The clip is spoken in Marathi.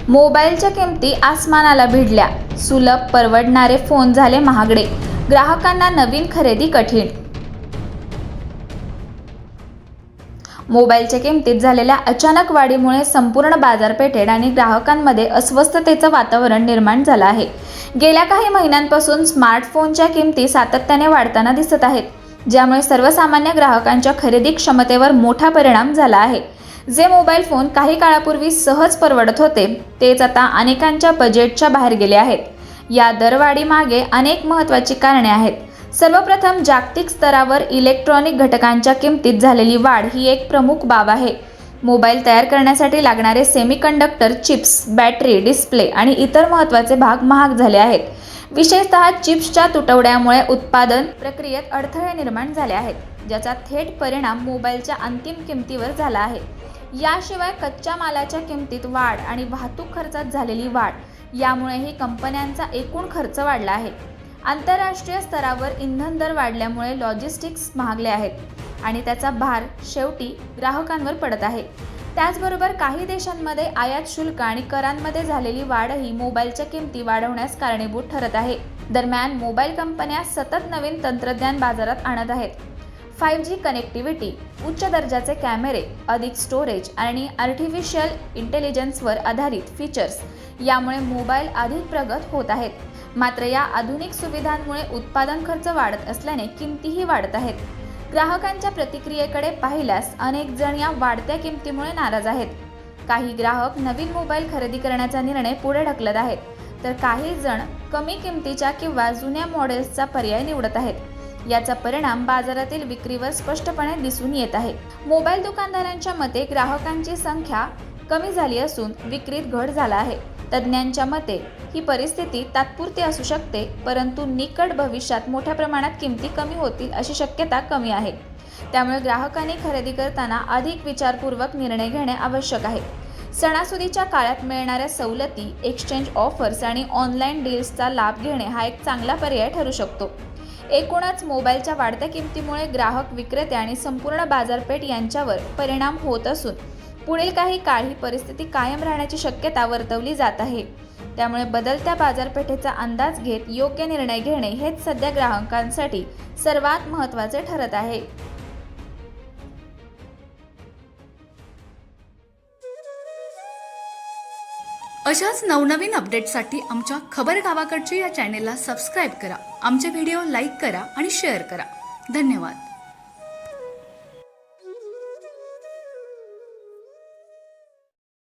मोबाईलच्या किमती आसमानाला भिडल्या. सुलभ परवडणारे फोन झाले महागडे. ग्राहकांना नवीन खरेदी कठीण. मोबाईलच्या किमतीत झालेल्या अचानक वाढीमुळे संपूर्ण बाजारपेठेत आणि ग्राहकांमध्ये अस्वस्थतेचं वातावरण निर्माण झालं आहे. गेल्या काही महिन्यांपासून स्मार्टफोनच्या किमती सातत्याने वाढताना दिसत आहेत, ज्यामुळे सर्वसामान्य ग्राहकांच्या खरेदी क्षमतेवर मोठा परिणाम झाला आहे. जे मोबाईल फोन काही काळापूर्वी सहज परवडत होते, तेच आता अनेकांच्या बजेटच्या बाहेर गेले आहेत. या दरवाढीमागे अनेक महत्त्वाची कारणे आहेत. सर्वप्रथम, जागतिक स्तरावर इलेक्ट्रॉनिक घटकांच्या किमतीत झालेली वाढ ही एक प्रमुख बाब आहे. मोबाईल तयार करण्यासाठी लागणारे सेमीकंडक्टर चिप्स, बॅटरी, डिस्प्ले आणि इतर महत्त्वाचे भाग महाग झाले आहेत. विशेषतः चिप्सच्या तुटवड्यामुळे उत्पादन प्रक्रियेत अडथळे निर्माण झाले आहेत, ज्याचा थेट परिणाम मोबाईलच्या अंतिम किमतीवर झाला आहे. याशिवाय कच्च्या मालाच्या किमतीत वाढ आणि वाहतूक खर्चात झालेली वाढ यामुळेही कंपन्यांचा एकूण खर्च वाढला आहे. आंतरराष्ट्रीय स्तरावर इंधन दर वाढल्यामुळे लॉजिस्टिक्स महागले आहेत आणि त्याचा भार शेवटी ग्राहकांवर पडत आहे. त्याचबरोबर काही देशांमध्ये आयात शुल्क आणि करांमध्ये झालेली वाढही मोबाईलच्या किमती वाढवण्यास कारणीभूत ठरत आहे. दरम्यान, मोबाईल कंपन्या सतत नवीन तंत्रज्ञान बाजारात आणत आहेत. 5G कनेक्टिव्हिटी, उच्च दर्जाचे कॅमेरे, अधिक स्टोरेज आणि आर्टिफिशियल इंटेलिजन्सवर आधारित फीचर्स यामुळे मोबाईल अधिक प्रगत होत आहेत. मात्र या आधुनिक सुविधांमुळे उत्पादन खर्च वाढत असल्याने किमतीही वाढत आहेत. ग्राहकांच्या प्रतिक्रियेकडे पाहिल्यास अनेक जण या वाढत्या किमतीमुळे नाराज आहेत. काही ग्राहक नवीन मोबाईल खरेदी करण्याचा निर्णय पुढे ढकलत आहेत, तर काही जण कमी किमतीच्या किंवा जुन्या मॉडेल्सचा पर्याय निवडत आहेत. याचा परिणाम बाजारातील विक्रीवर स्पष्टपणे दिसून येत आहे. मोबाईल दुकानदारांच्या मते ग्राहकांची संख्या कमी झाली असून विक्रीत घट झाला आहे. तज्ज्ञांच्या मते ही परिस्थिती तात्पुरती असू शकते, परंतु निकट भविष्यात मोठ्या प्रमाणात किमती कमी होतील अशी शक्यता कमी आहे. त्यामुळे ग्राहकांनी खरेदी करताना अधिक विचारपूर्वक निर्णय घेणे आवश्यक आहे. सणासुदीच्या काळात मिळणाऱ्या सवलती, एक्सचेंज ऑफर्स आणि ऑनलाईन डील्सचा लाभ घेणे हा एक चांगला पर्याय ठरू शकतो. एकूणच मोबाईलच्या वाढत्या किमतीमुळे ग्राहक, विक्रेते आणि संपूर्ण बाजारपेठ यांच्यावर परिणाम होत असून पुढील काही काळ ही परिस्थिती कायम राहण्याची शक्यता वर्तवली जात आहे. त्यामुळे बदलत्या बाजारपेठेचा अंदाज घेत योग्य निर्णय घेणे हेच सध्या ग्राहकांसाठी सर्वात महत्त्वाचे ठरत आहे. अशाच नवनवीन अपडेट्ससाठी आमच्या खबर गावाकडची या चॅनेलला सबस्क्राईब करा. आमचे व्हिडिओ लाईक करा आणि शेअर करा. धन्यवाद.